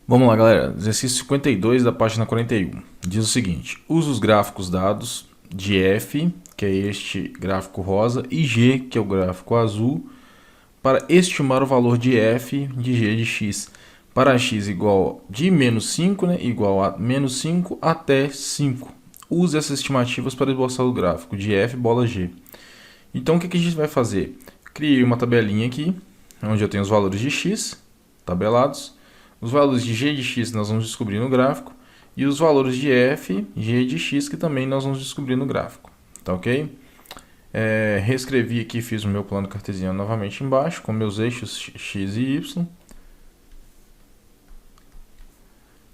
Vamos lá, galera. Exercício 52 da página 41. Diz o seguinte: usa os gráficos dados de F, que é este gráfico rosa, e G, que é o gráfico azul, para estimar o valor de F de G de X para X igual de menos 5, né, igual a menos 5 até 5. Use essas estimativas para esboçar o gráfico de F bola G. Então, o que a gente vai fazer? Criei uma tabelinha aqui, onde eu tenho os valores de X tabelados. Os valores de G de X nós vamos descobrir no gráfico. E os valores de F, G de X, que também nós vamos descobrir no gráfico. Tá ok? Reescrevi aqui, fiz o meu plano cartesiano novamente embaixo, com meus eixos X e Y.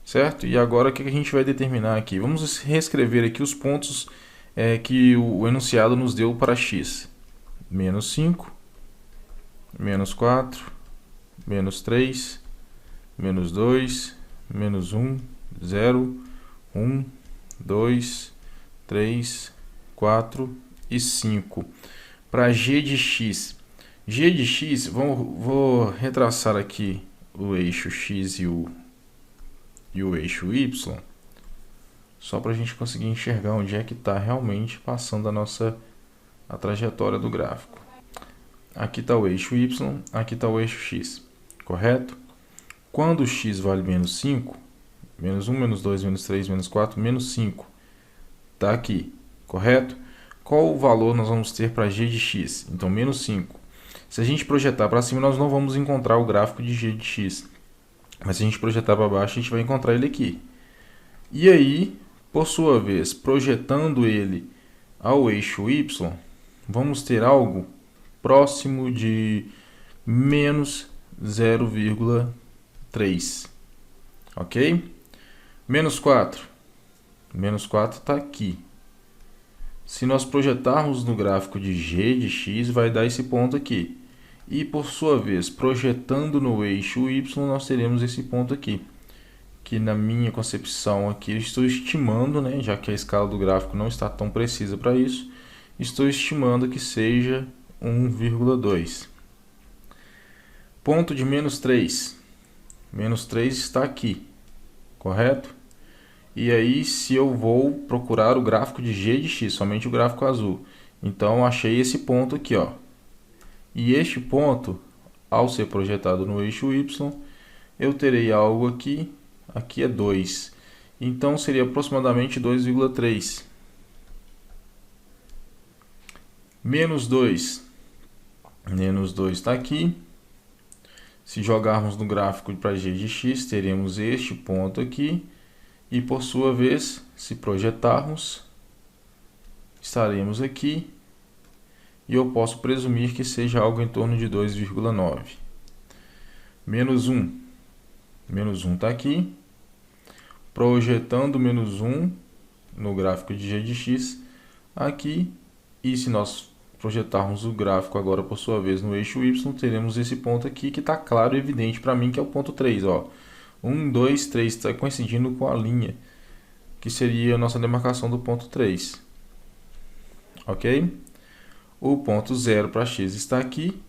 Certo? E agora o que a gente vai determinar aqui? Vamos reescrever aqui os pontos que o enunciado nos deu para X. Menos 5, menos 4, menos 3, menos 2, menos 1, 0, 1, 2, 3, 4 e 5. Para G de X. G de X, vou retraçar aqui o eixo X e o eixo Y, só para a gente conseguir enxergar onde é que está realmente passando a trajetória do gráfico. Aqui está o eixo Y, aqui está o eixo X, correto? Quando x vale menos 5, menos 1, menos 2, menos 3, menos 4, menos 5, está aqui, correto? Qual o valor nós vamos ter para g de x? Então, menos 5. Se a gente projetar para cima, nós não vamos encontrar o gráfico de g de x. Mas se a gente projetar para baixo, a gente vai encontrar ele aqui. E aí, por sua vez, projetando ele ao eixo y, vamos ter algo próximo de menos 0,3. Ok? Menos 4. Menos 4 está aqui. Se nós projetarmos no gráfico de g de x, vai dar esse ponto aqui. E, por sua vez, projetando no eixo y, nós teremos esse ponto aqui. Que, na minha concepção aqui, eu estou estimando, né, já que a escala do gráfico não está tão precisa para isso, estou estimando que seja 1,2. Ponto de menos 3. Menos 3 está aqui, correto? E aí, se eu vou procurar o gráfico de g de x, somente o gráfico azul, então achei esse ponto aqui, ó. E este ponto, ao ser projetado no eixo y, eu terei algo aqui, aqui é 2. Então, seria aproximadamente 2,3. Menos 2. Menos 2 está aqui. Se jogarmos no gráfico para g de x, teremos este ponto aqui. E, por sua vez, se projetarmos, estaremos aqui. E eu posso presumir que seja algo em torno de 2,9. Menos 1. Menos 1 está aqui. Projetando menos 1 no gráfico de g de x aqui. E se nós projetarmos o gráfico agora, por sua vez, no eixo y, teremos esse ponto aqui que está claro e evidente para mim, que é o ponto 3. Ó. 1, 2, 3 está coincidindo com a linha, que seria a nossa demarcação do ponto 3. Ok? O ponto 0 para x está aqui,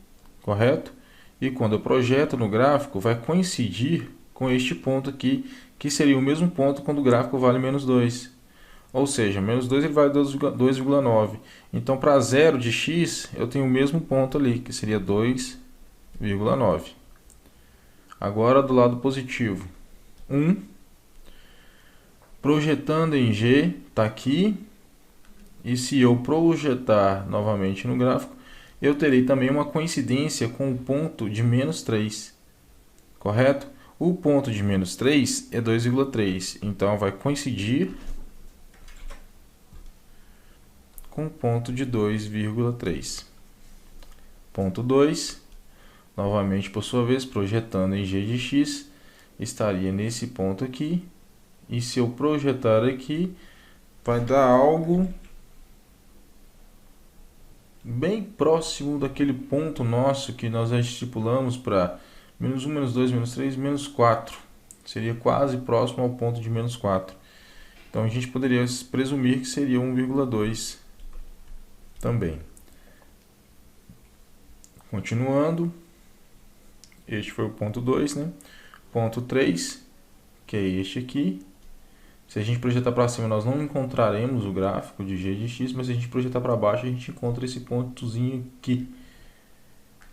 correto? E quando eu projeto no gráfico, vai coincidir com este ponto aqui, que seria o mesmo ponto quando o gráfico vale menos 2. Ou seja, menos 2 ele vale 2,9. Então, para 0 de x, eu tenho o mesmo ponto ali, que seria 2,9. Agora, do lado positivo, 1. Projetando em g, está aqui. E se eu projetar novamente no gráfico, eu terei também uma coincidência com o ponto de menos 3. Correto? O ponto de menos 3 é 2,3. Então, vai coincidir com o ponto de 2,3. Ponto 2. Novamente, por sua vez, projetando em g de x, estaria nesse ponto aqui. E se eu projetar aqui, vai dar algo bem próximo daquele ponto nosso que nós já estipulamos para menos 1, menos 2, menos 3, menos 4. Seria quase próximo ao ponto de menos 4. Então, a gente poderia presumir que seria 1,2 também. Continuando, este foi o ponto 2, né? Ponto 3, que é este aqui. Se a gente projetar para cima, nós não encontraremos o gráfico de g de x, mas se a gente projetar para baixo, a gente encontra esse pontozinho aqui.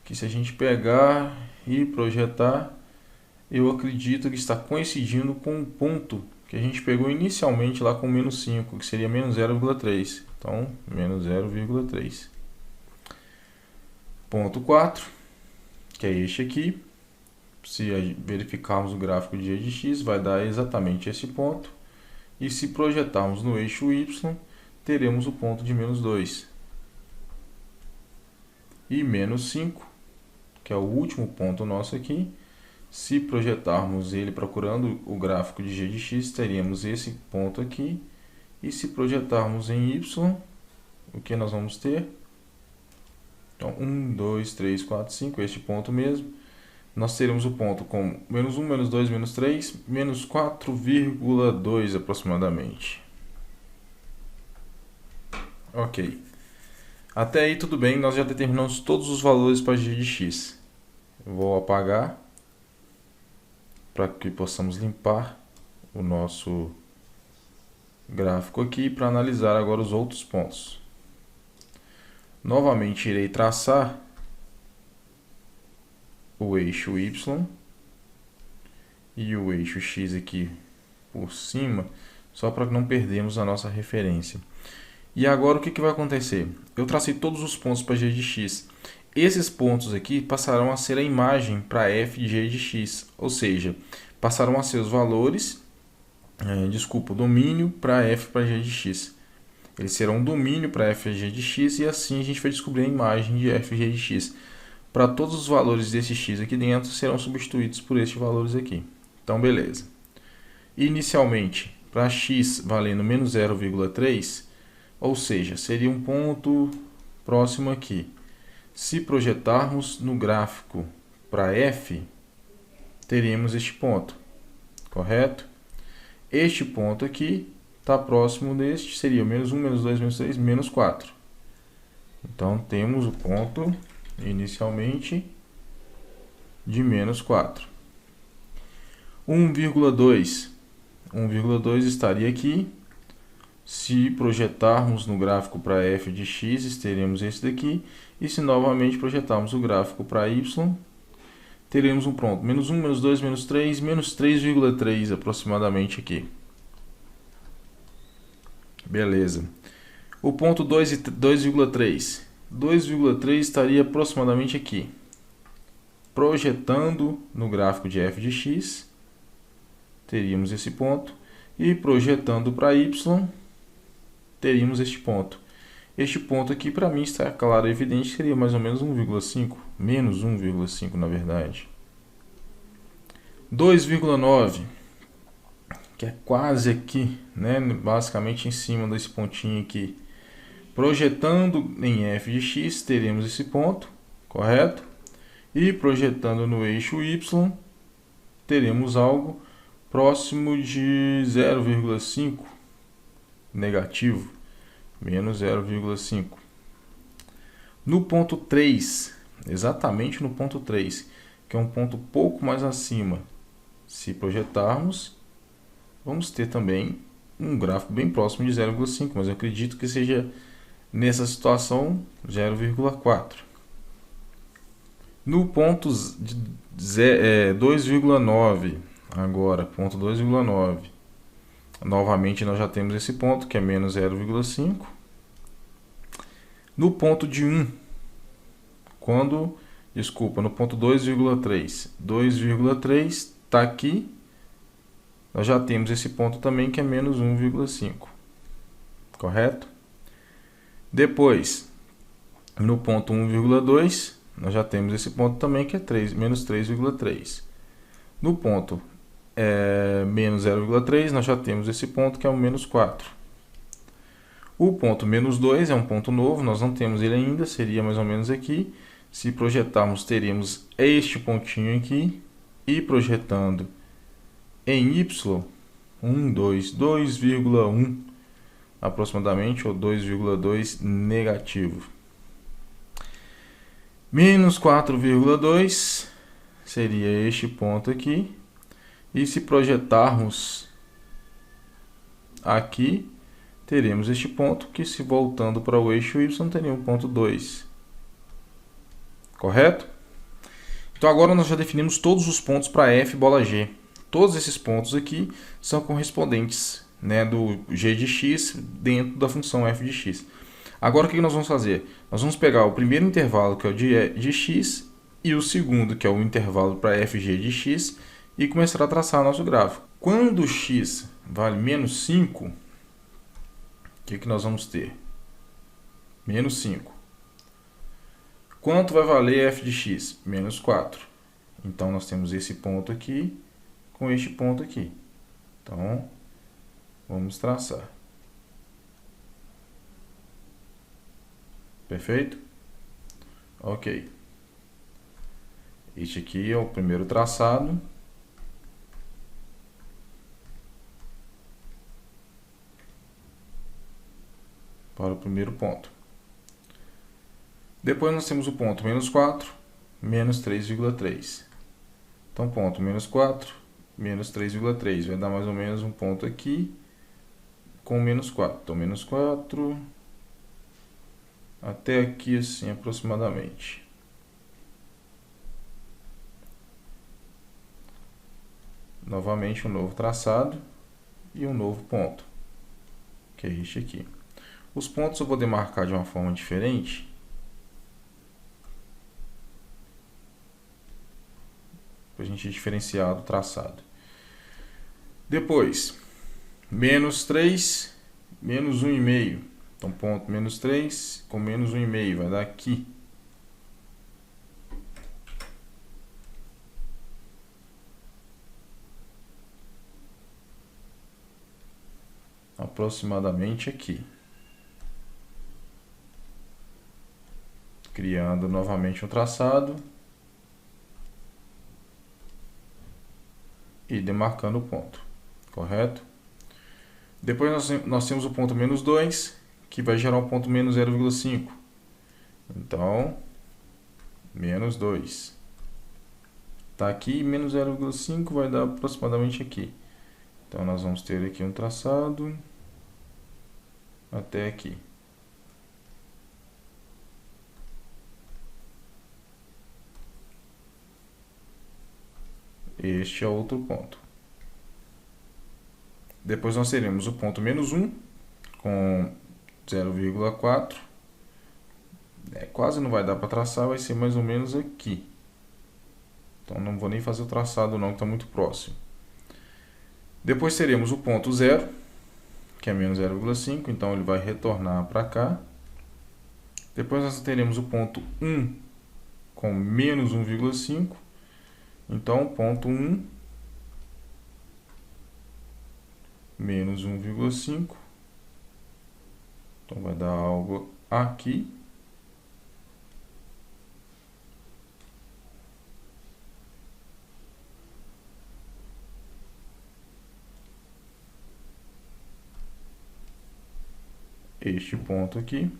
Que se a gente pegar e projetar, eu acredito que está coincidindo com o ponto que a gente pegou inicialmente lá com menos 5, que seria menos 0,3. Então, menos 0,3. Ponto 4, que é este aqui. Se verificarmos o gráfico de g de x, vai dar exatamente esse ponto. E se projetarmos no eixo y, teremos o ponto de menos 2. E menos 5, que é o último ponto nosso aqui. Se projetarmos ele procurando o gráfico de g de x, teríamos esse ponto aqui. E se projetarmos em y, o que nós vamos ter? Então, 1, 2, 3, 4, 5, este ponto mesmo. Nós teremos o ponto com menos 1, menos 2, menos 3, menos 4,2 aproximadamente. Ok. Até aí tudo bem, nós já determinamos todos os valores para g de x. Eu vou apagar para que possamos limpar o nosso gráfico aqui para analisar agora os outros pontos. Novamente irei traçar o eixo y e o eixo x aqui por cima, só para não perdermos a nossa referência. E agora o que vai acontecer? Eu tracei todos os pontos para g de x. Esses pontos aqui passarão a ser a imagem para f de g de x, ou seja, passarão a ser os valores, o domínio para f para g de x. Eles serão um domínio para f de g de x e assim a gente vai descobrir a imagem de f de g de x. Para todos os valores desse x aqui dentro serão substituídos por estes valores aqui. Então, beleza. Inicialmente, para x valendo menos 0,3, ou seja, seria um ponto próximo aqui. Se projetarmos no gráfico para f, teríamos este ponto, correto? Este ponto aqui está próximo deste, seria menos 1, menos 2, menos 3, menos 4. Então, temos o ponto inicialmente de menos 4. 1,2 estaria aqui. Se projetarmos no gráfico para f de x, teremos esse daqui. E se novamente projetarmos o gráfico para y, teremos um ponto menos 1, menos 2, menos 3, menos 3,3 aproximadamente aqui. Beleza. O ponto 2,3. 2,3 estaria aproximadamente aqui. Projetando no gráfico de f de x, teríamos esse ponto. E projetando para y, teríamos este ponto. Este ponto aqui, para mim, está claro e evidente, seria mais ou menos 1,5. Menos 1,5, na verdade. 2,9, que é quase aqui, né? Basicamente em cima desse pontinho aqui. Projetando em f de x, teremos esse ponto, correto? E projetando no eixo y, teremos algo próximo de 0,5, negativo, menos 0,5. No ponto 3, exatamente no ponto 3, que é um ponto pouco mais acima, se projetarmos, vamos ter também um gráfico bem próximo de 0,5, mas eu acredito que seja nessa situação 0,4. No ponto 2,9, agora, ponto 2,9, novamente nós já temos esse ponto, que é menos 0,5. No ponto de 1, no ponto 2,3, 2,3 está aqui, nós já temos esse ponto também, que é menos 1,5, correto? Depois, no ponto 1,2, nós já temos esse ponto também, que é menos 3,3. No ponto menos 0,3, nós já temos esse ponto, que é o menos 4. O ponto menos 2 é um ponto novo, nós não temos ele ainda, seria mais ou menos aqui. Se projetarmos, teríamos este pontinho aqui. E projetando em y, 2,1 aproximadamente, ou 2,2 negativo. Menos 4,2 seria este ponto aqui. E se projetarmos aqui, teremos este ponto que, se voltando para o eixo Y, teria um ponto 2. Correto? Então agora nós já definimos todos os pontos para F bola G. Todos esses pontos aqui são correspondentes, né, do g de x dentro da função f de x. Agora o que nós vamos fazer? Nós vamos pegar o primeiro intervalo, que é o de x, e o segundo, que é o intervalo para fg de x, e começar a traçar nosso gráfico. Quando x vale menos 5, o que nós vamos ter? Menos 5. Quanto vai valer f de x? Menos 4. Então, nós temos esse ponto aqui com este ponto aqui. Então, vamos traçar. Perfeito? Ok. Este aqui é o primeiro traçado. Para o primeiro ponto. Depois nós temos o ponto menos 4, menos 3,3. Então, ponto menos 4, menos 3,3. Vai dar mais ou menos um ponto aqui com menos 4. Então, menos 4 até aqui, assim, aproximadamente. Novamente, um novo traçado e um novo ponto, que é este aqui. Os pontos eu vou demarcar de uma forma diferente. Para a gente diferenciar do traçado. Depois, menos 3, menos 1,5. Então, ponto menos 3 com menos 1,5 vai dar aqui. Aproximadamente aqui. Criando novamente um traçado. E demarcando o ponto. Correto? Depois nós temos o ponto menos 2, que vai gerar o ponto menos 0,5. Então, menos 2. Está aqui, menos 0,5 vai dar aproximadamente aqui. Então, nós vamos ter aqui um traçado até aqui. Este é outro ponto. Depois nós teremos o ponto menos 1 com 0,4. Quase não vai dar para traçar, vai ser mais ou menos aqui. Então não vou nem fazer o traçado não, que está muito próximo. Depois teremos o ponto 0, que é menos 0,5, então ele vai retornar para cá. Depois nós teremos o ponto 1 com menos 1,5. Então, ponto 1 menos 1,5. Então, vai dar algo aqui. Este ponto aqui.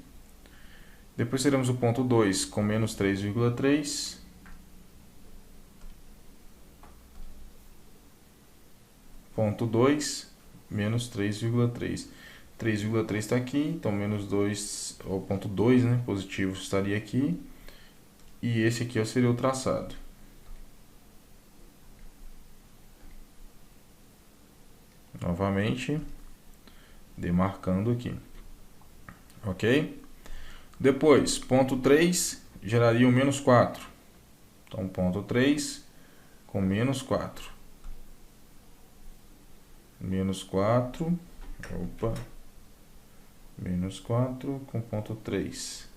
Depois teremos o ponto 2 com menos 3,3. Ponto 2, menos 3,3. 3,3 está aqui, então menos 2, ou ponto 2, né, positivo, estaria aqui. E esse aqui seria o traçado. Novamente, demarcando aqui. Ok? Depois, ponto 3 geraria um menos 4. Então, ponto 3 com menos 4. Menos 4, opa, menos 4 com ponto 3.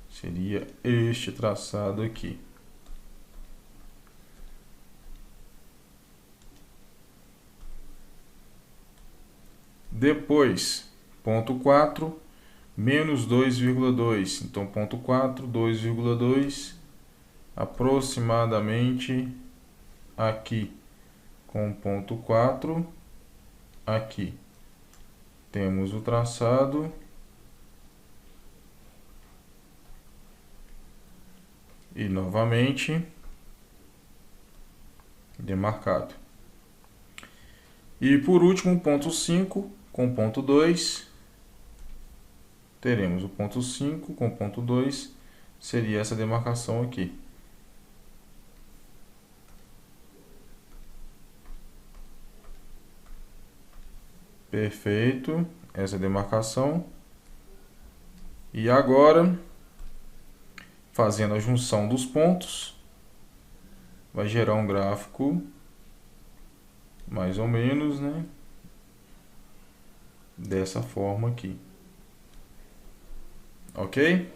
Seria este traçado aqui. Depois, ponto 4, menos 2,2. Então, ponto 4, 2,2, aproximadamente aqui. Com ponto 4, aqui. Temos o traçado. E, novamente, demarcado. E por último, o ponto 5 com o ponto 2, teremos o ponto 5 com o ponto 2, seria essa demarcação aqui. Perfeito, essa demarcação. E agora, fazendo a junção dos pontos, vai gerar um gráfico mais ou menos, né, dessa forma aqui. Ok?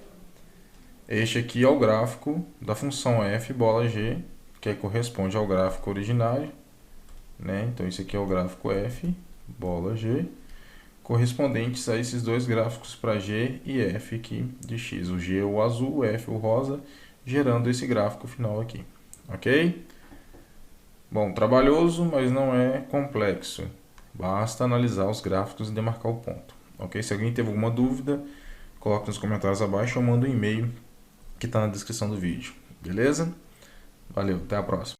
Este aqui é o gráfico da função f bola g, que corresponde ao gráfico originário, né? Então, isso aqui é o gráfico f bola g, correspondentes a esses dois gráficos para g e f aqui de x. O g é o azul, o f o rosa, gerando esse gráfico final aqui. Ok? Bom, trabalhoso, mas não é complexo. Basta analisar os gráficos e demarcar o ponto. Ok? Se alguém teve alguma dúvida, coloque nos comentários abaixo ou manda um e-mail que está na descrição do vídeo. Beleza? Valeu, até a próxima.